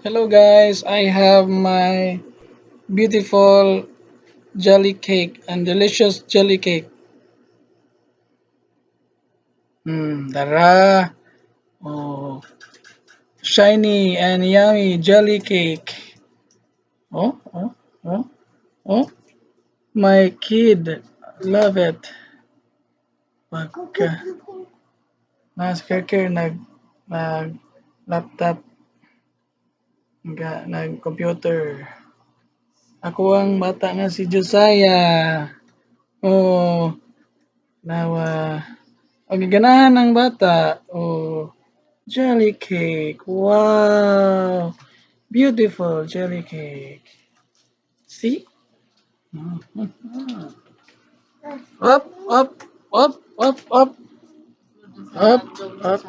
Hello guys, I have my beautiful jelly cake and delicious jelly cake. Tara. Oh, shiny and yummy jelly cake. Oh, oh, oh, oh. My kid love it. Pagka nasa kakir nag laptop nag computer. Ako ang bata nga si Josiah. Oh, nawa. Ang ganahan ng bata. Oh, jelly cake. Wow. Beautiful jelly cake. See? Up, up, up, up, up, up, up.